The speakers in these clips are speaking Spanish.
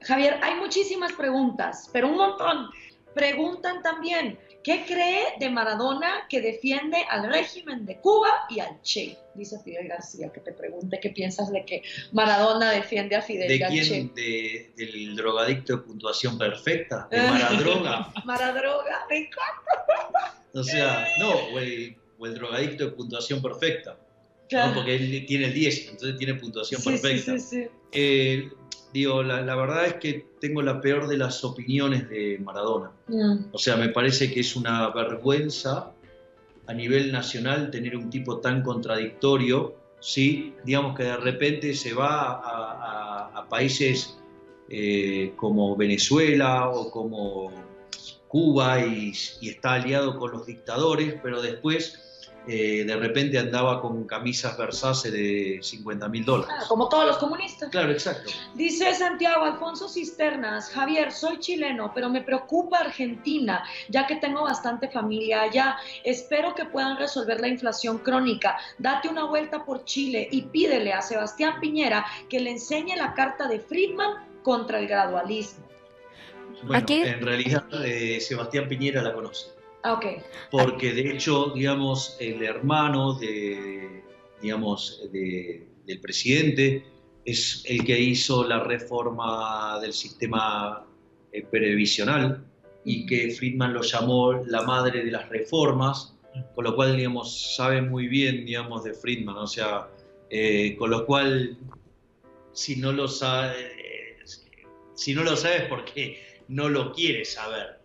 Javier, hay muchísimas preguntas, pero un montón. Preguntan también, ¿qué cree de Maradona que defiende al régimen de Cuba y al Che? Dice Fidel García, que te pregunte qué piensas de que Maradona defiende a Fidel ¿De y al quién? Che. ¿Del drogadicto de puntuación perfecta? ¿De Maradroga? Maradroga, me O sea, no, o el drogadicto de puntuación perfecta, ¿no? encanta. Porque él tiene el 10, entonces tiene puntuación Sí, sí, perfecta. sí, sí. Digo, la verdad es que tengo la peor de las opiniones de Maradona. O sea, me parece que es una vergüenza a nivel nacional tener un tipo tan contradictorio, ¿sí? Digamos que de repente se va a países como Venezuela o como Cuba y está aliado con los dictadores, pero después de repente andaba con camisas Versace de $50.000. Como todos los comunistas. Claro, exacto. Dice Santiago Alfonso Cisternas, Javier, soy chileno, pero me preocupa Argentina, ya que tengo bastante familia allá. Espero que puedan resolver la inflación crónica. Date una vuelta por Chile y pídele a Sebastián Piñera que le enseñe la carta de Friedman contra el gradualismo. Bueno, Aquí, en realidad Sebastián Piñera la conoce. Ok. Porque de hecho, digamos, el hermano del presidente es el que hizo la reforma del sistema previsional y que Friedman lo llamó la madre de las reformas, con lo cual, digamos, sabe muy bien, digamos, de Friedman, o sea, con lo cual, si no lo sabes, porque no lo quieres saber,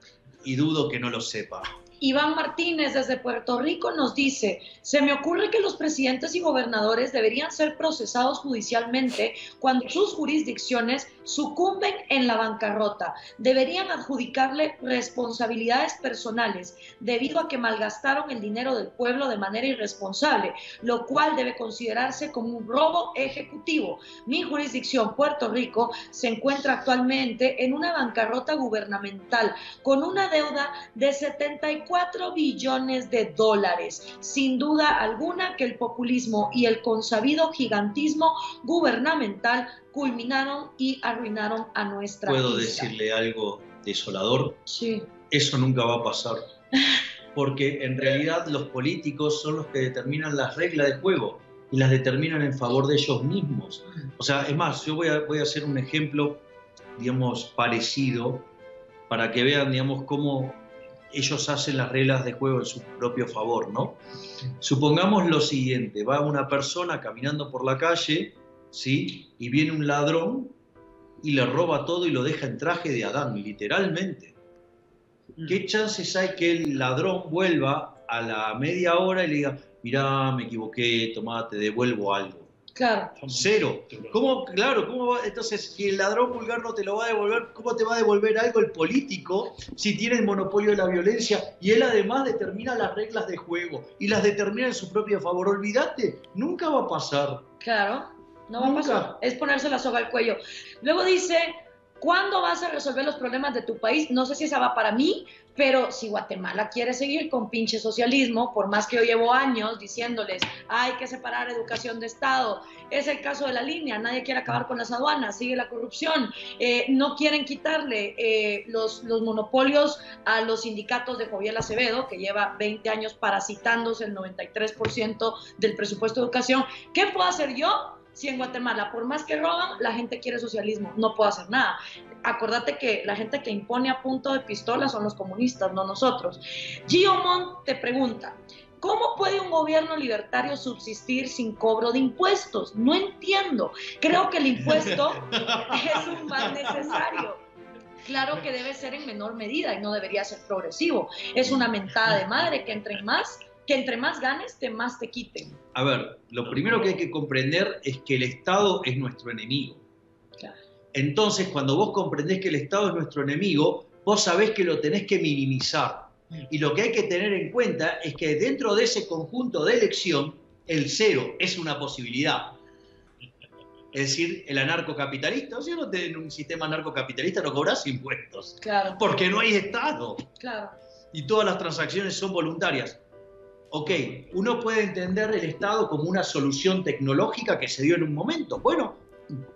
y dudo que no lo sepa. Iván Martínez desde Puerto Rico nos dice, se me ocurre que los presidentes y gobernadores deberían ser procesados judicialmente cuando sus jurisdicciones sucumben en la bancarrota. Deberían adjudicarle responsabilidades personales debido a que malgastaron el dinero del pueblo de manera irresponsable, lo cual debe considerarse como un robo ejecutivo. Mi jurisdicción, Puerto Rico, se encuentra actualmente en una bancarrota gubernamental con una deuda de 74 billones de dólares. Sin duda alguna que el populismo y el consabido gigantismo gubernamental culminaron y arruinaron a nuestra isla. ¿Puedo decirle algo desolador? Sí. Eso nunca va a pasar. Porque en realidad los políticos son los que determinan las reglas de juego y las determinan en favor de ellos mismos. O sea, es más, yo voy a hacer un ejemplo, digamos, parecido para que vean, digamos, cómo ellos hacen las reglas de juego en su propio favor, ¿no? Supongamos lo siguiente, va una persona caminando por la calle, ¿sí? Y viene un ladrón y le roba todo y lo deja en traje de Adán, literalmente. ¿Qué chances hay que el ladrón vuelva a la media hora y le diga, mirá, me equivoqué, tomá, te devuelvo algo? Claro. Cero. ¿Cómo? Claro, ¿cómo va? Entonces, si el ladrón vulgar no te lo va a devolver, ¿cómo te va a devolver algo el político si tiene el monopolio de la violencia y él además determina las reglas de juego y las determina en su propio favor? Olvídate, nunca va a pasar. Claro, no va a pasar. Es ponerse la soga al cuello. Luego dice, ¿cuándo vas a resolver los problemas de tu país? No sé si esa va para mí, pero si Guatemala quiere seguir con pinche socialismo, por más que yo llevo años diciéndoles, hay que separar educación de Estado, es el caso de la línea, nadie quiere acabar con las aduanas, sigue la corrupción, no quieren quitarle los monopolios a los sindicatos de Joviel Acevedo, que lleva 20 años parasitándose el 93% del presupuesto de educación. ¿Qué puedo hacer yo? Si en Guatemala, por más que roban, la gente quiere socialismo, no puedo hacer nada. Acordate que la gente que impone a punto de pistola son los comunistas, no nosotros. Gio Montt te pregunta, ¿cómo puede un gobierno libertario subsistir sin cobro de impuestos? No entiendo. Creo que el impuesto es un mal necesario. Claro que debe ser en menor medida y no debería ser progresivo. Es una mentada de madre que entre más ganes, más te quiten. A ver, lo primero que hay que comprender es que el Estado es nuestro enemigo. Claro. Entonces, cuando vos comprendés que el Estado es nuestro enemigo, vos sabés que lo tenés que minimizar. Y lo que hay que tener en cuenta es que dentro de ese conjunto de elección, el cero es una posibilidad. Es decir, el anarcocapitalista, si no tenés un sistema anarcocapitalista no cobrás impuestos. Claro. Porque no hay Estado. Claro. Y todas las transacciones son voluntarias. Ok, uno puede entender el Estado como una solución tecnológica que se dio en un momento. Bueno,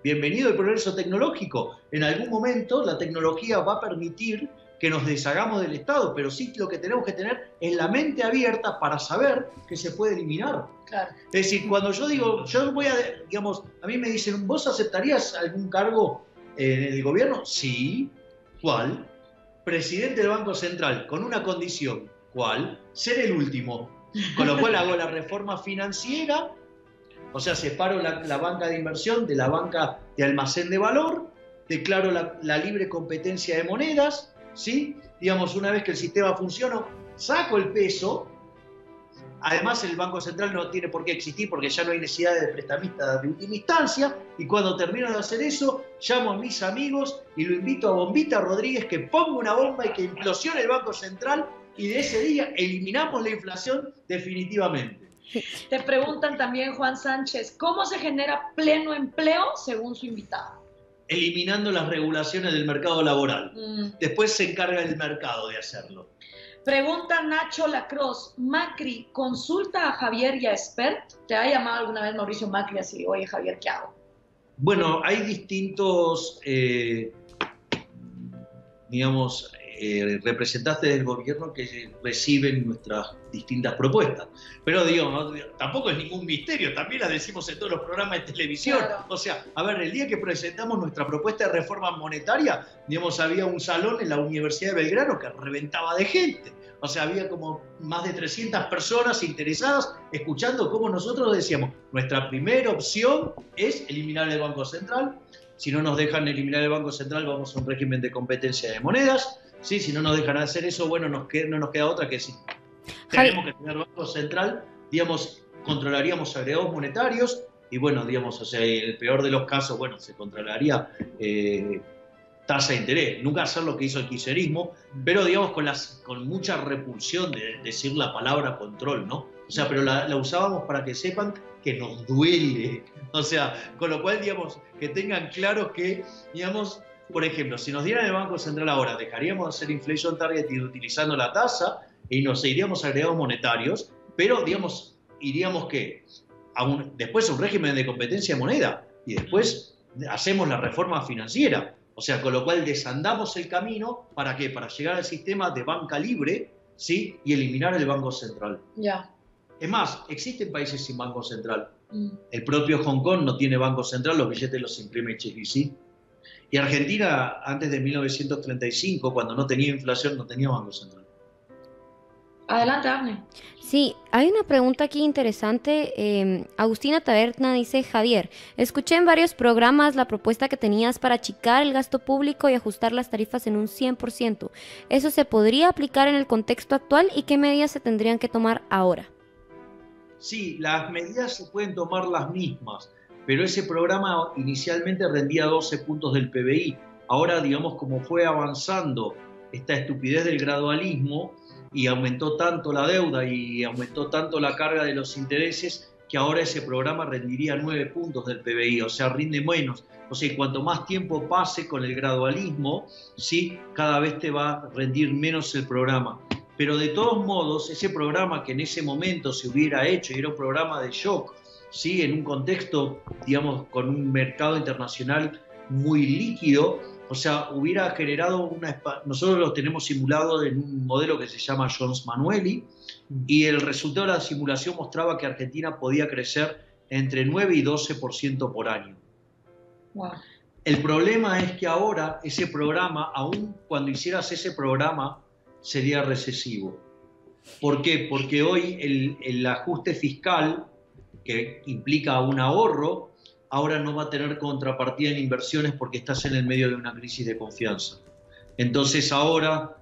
bienvenido el progreso tecnológico. En algún momento la tecnología va a permitir que nos deshagamos del Estado, pero sí lo que tenemos que tener es la mente abierta para saber que se puede eliminar. Claro. Es decir, cuando yo digo, yo voy a, digamos, a mí me dicen, ¿vos aceptarías algún cargo en el gobierno? Sí. ¿Cuál? Presidente del Banco Central, con una condición. ¿Cuál? Ser el último. Con lo cual hago la reforma financiera, o sea, separo la banca de inversión de la banca de almacén de valor, declaro la libre competencia de monedas, ¿sí? Digamos, una vez que el sistema funciona, saco el peso. Además, el Banco Central no tiene por qué existir porque ya no hay necesidad de prestamistas de última instancia. Y cuando termino de hacer eso, llamo a mis amigos y lo invito a Bombita Rodríguez que ponga una bomba y que implosione el Banco Central. Y de ese día eliminamos la inflación definitivamente. Te preguntan también, Juan Sánchez, ¿cómo se genera pleno empleo según su invitado? Eliminando las regulaciones del mercado laboral. Después se encarga el mercado de hacerlo. Pregunta Nacho Lacroix, Macri, ¿consulta a Javier y a Espert? ¿Te ha llamado alguna vez Mauricio Macri así, oye Javier, ¿qué hago? Bueno, hay distintos, digamos, representantes del gobierno que reciben nuestras distintas propuestas. Pero digamos, tampoco es ningún misterio, también la decimos en todos los programas de televisión. Claro. O sea, a ver, el día que presentamos nuestra propuesta de reforma monetaria, digamos, había un salón en la Universidad de Belgrano que reventaba de gente. O sea, había como más de 300 personas interesadas escuchando cómo nosotros decíamos, nuestra primera opción es eliminar el Banco Central. Si no nos dejan eliminar el Banco Central, vamos a un régimen de competencia de monedas. ¿Sí? Si no nos dejan hacer eso, bueno, no nos queda otra que decir, tenemos que tener Banco Central, digamos, controlaríamos agregados monetarios y bueno, digamos, o sea, en el peor de los casos, bueno, se controlaría tasa de interés. Nunca hacer lo que hizo el kirchnerismo, pero digamos con mucha repulsión de decir la palabra control, ¿no? O sea, pero la usábamos para que sepan que nos duele. O sea, con lo cual, digamos, que tengan claro que, digamos, por ejemplo, si nos dieran el Banco Central ahora, dejaríamos de hacer inflation targeting utilizando la tasa y nos iríamos a agregados monetarios, pero, digamos, iríamos ¿qué? Después a un régimen de competencia de moneda y después hacemos la reforma financiera. O sea, con lo cual desandamos el camino, ¿para qué? Para llegar al sistema de banca libre, ¿sí? Y eliminar el Banco Central. Ya. Es más, existen países sin Banco Central. El propio Hong Kong no tiene Banco Central, los billetes los imprime HSBC. Y Argentina, antes de 1935, cuando no tenía inflación, no tenía Banco Central. Adelante, Afne. Sí, hay una pregunta aquí interesante. Agustina Taberna dice, Javier, escuché en varios programas la propuesta que tenías para achicar el gasto público y ajustar las tarifas en un 100%. ¿Eso se podría aplicar en el contexto actual y qué medidas se tendrían que tomar ahora? Sí, las medidas se pueden tomar las mismas, pero ese programa inicialmente rendía 12 puntos del PBI. Ahora, digamos, como fue avanzando esta estupidez del gradualismo y aumentó tanto la deuda y aumentó tanto la carga de los intereses, que ahora ese programa rendiría 9 puntos del PBI, o sea, rinde menos. O sea, cuanto más tiempo pase con el gradualismo, ¿sí? Cada vez te va a rendir menos el programa. Pero de todos modos, ese programa que en ese momento se hubiera hecho, y era un programa de shock, ¿sí? En un contexto, digamos, con un mercado internacional muy líquido, o sea, hubiera generado nosotros lo tenemos simulado en un modelo que se llama Jones-Manueli, y el resultado de la simulación mostraba que Argentina podía crecer entre 9 y 12% por año. Wow. El problema es que ahora ese programa, aun cuando hicieras ese programa, sería recesivo. ¿Por qué? Porque hoy el ajuste fiscal, que implica un ahorro, ahora no va a tener contrapartida en inversiones porque estás en el medio de una crisis de confianza. Entonces ahora,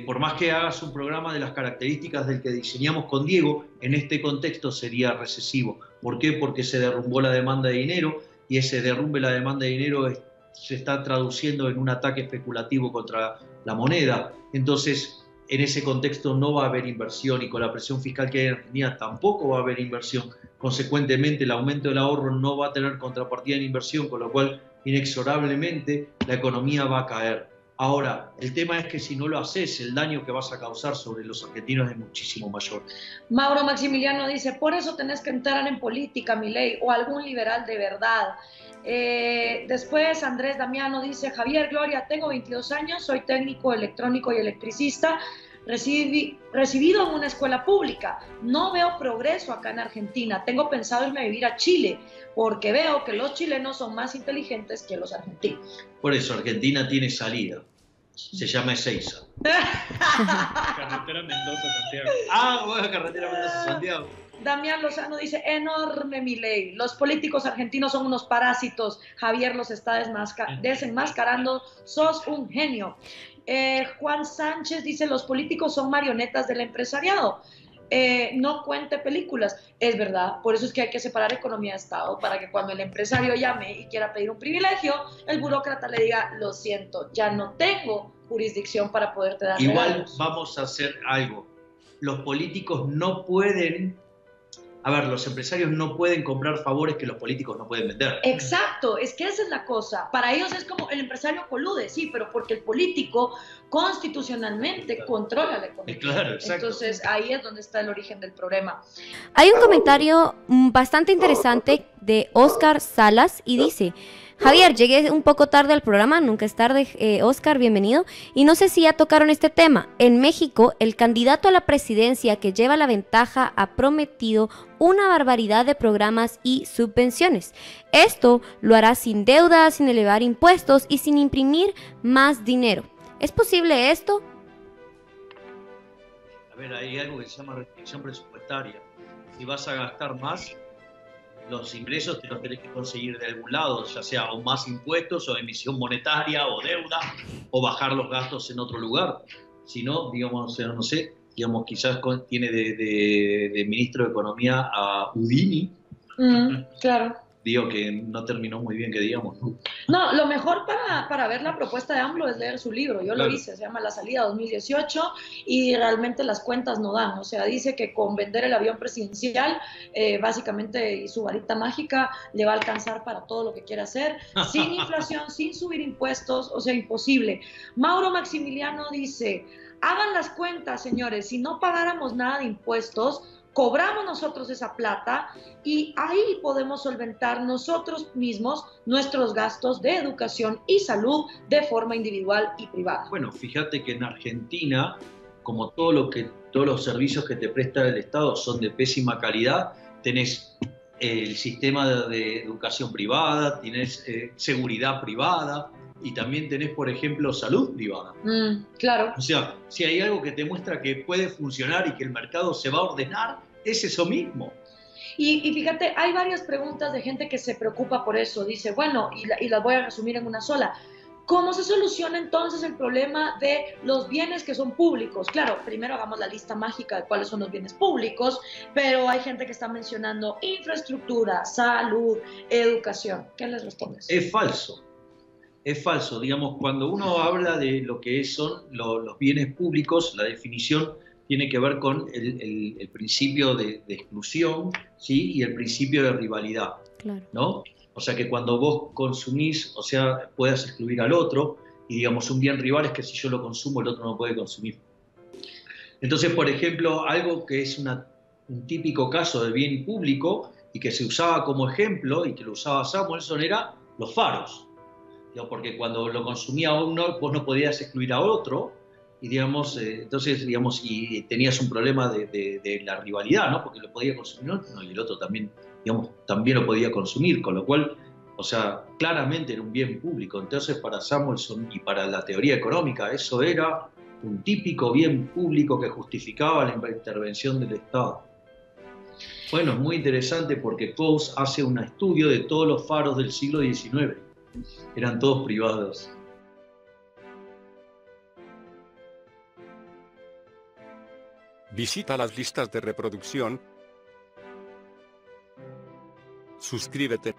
por más que hagas un programa de las características del que diseñamos con Diego, en este contexto sería recesivo. ¿Por qué? Porque se derrumbó la demanda de dinero y ese derrumbe de la demanda de dinero se está traduciendo en un ataque especulativo contra la moneda. Entonces, en ese contexto no va a haber inversión y con la presión fiscal que hay en Argentina tampoco va a haber inversión. Consecuentemente, el aumento del ahorro no va a tener contrapartida en inversión, con lo cual inexorablemente la economía va a caer. Ahora, el tema es que si no lo haces, el daño que vas a causar sobre los argentinos es muchísimo mayor. Mauro Maximiliano dice, por eso tenés que entrar en política, Milei, o algún liberal de verdad. Después Andrés Damiano dice, Javier, Gloria, tengo 22 años, soy técnico electrónico y electricista, recibido en una escuela pública. No veo progreso acá en Argentina. Tengo pensado irme a vivir a Chile, porque veo que los chilenos son más inteligentes que los argentinos. Por eso, Argentina tiene salida. Se llama Ezeiza. Carretera Mendoza-Santiago. Ah, bueno, carretera Mendoza-Santiago. Damián Lozano dice, enorme Milei, los políticos argentinos son unos parásitos, Javier los está desenmascarando, sos un genio. Juan Sánchez dice, los políticos son marionetas del empresariado. No cuente películas, es verdad, por eso es que hay que separar economía de Estado, para que cuando el empresario llame y quiera pedir un privilegio, el burócrata le diga, lo siento, ya no tengo jurisdicción para poderte dar Igual regalos. vamos a hacer algo. Los políticos no pueden, los empresarios no pueden comprar favores que los políticos no pueden vender. Exacto, es que esa es la cosa. Para ellos es como el empresario colude, sí, pero porque el político constitucionalmente controla la economía. Claro, exacto. Entonces ahí es donde está el origen del problema. Hay un comentario bastante interesante de Oscar Salas y dice, Javier, llegué un poco tarde al programa, nunca es tarde, Oscar, bienvenido, y no sé si ya tocaron este tema. En México, el candidato a la presidencia que lleva la ventaja ha prometido una barbaridad de programas y subvenciones. Esto lo hará sin deuda, sin elevar impuestos y sin imprimir más dinero. ¿Es posible esto? A ver, hay algo que se llama restricción presupuestaria. Si vas a gastar más, los ingresos te los tenés que conseguir de algún lado, ya sea o más impuestos, o emisión monetaria, o deuda, o bajar los gastos en otro lugar. Si no, digamos, no sé, digamos, quizás tiene de ministro de Economía a Udini. Claro. Digo que no terminó muy bien, que digamos, ¿no? No, lo mejor para ver la propuesta de AMLO es leer su libro. Yo Claro. lo hice, se llama La Salida 2018 y realmente las cuentas no dan. O sea, dice que con vender el avión presidencial, básicamente, y su varita mágica, le va a alcanzar para todo lo que quiere hacer, sin inflación, sin subir impuestos, o sea, imposible. Mauro Maximiliano dice, hagan las cuentas, señores, si no pagáramos nada de impuestos, cobramos nosotros esa plata y ahí podemos solventar nosotros mismos nuestros gastos de educación y salud de forma individual y privada. Bueno, fíjate que en Argentina, como todos los servicios que te presta el Estado son de pésima calidad, tenés el sistema de educación privada, tenés seguridad privada y también tenés, por ejemplo, salud privada. Claro. O sea, si hay algo que te muestra que puede funcionar y que el mercado se va a ordenar, es eso mismo. Y fíjate, hay varias preguntas de gente que se preocupa por eso. Dice, bueno, y las voy a resumir en una sola. ¿Cómo se soluciona entonces el problema de los bienes que son públicos? Claro, primero hagamos la lista mágica de cuáles son los bienes públicos, pero hay gente que está mencionando infraestructura, salud, educación. ¿Qué les respondes? Es falso. Es falso. Digamos, cuando uno habla de lo que son los bienes públicos, la definición tiene que ver con el principio de exclusión, ¿sí? Y el principio de rivalidad, Claro. ¿no? O sea, que cuando vos consumís, o sea, puedas excluir al otro, y digamos, un bien rival es que si yo lo consumo, el otro no puede consumir. Entonces, por ejemplo, algo que es un típico caso de bien público y que se usaba como ejemplo, y que lo usaba Samuelson, era los faros. Porque cuando lo consumía uno, vos no podías excluir a otro, y digamos, entonces, digamos, y tenías un problema de la rivalidad, ¿no? Porque lo podía consumir uno y el otro también, digamos, también lo podía consumir, con lo cual, o sea, claramente era un bien público. Entonces, para Samuelson y para la teoría económica, eso era un típico bien público que justificaba la intervención del Estado. Bueno, es muy interesante porque Coase hace un estudio de todos los faros del siglo XIX. Eran todos privados. Visita las listas de reproducción. Suscríbete.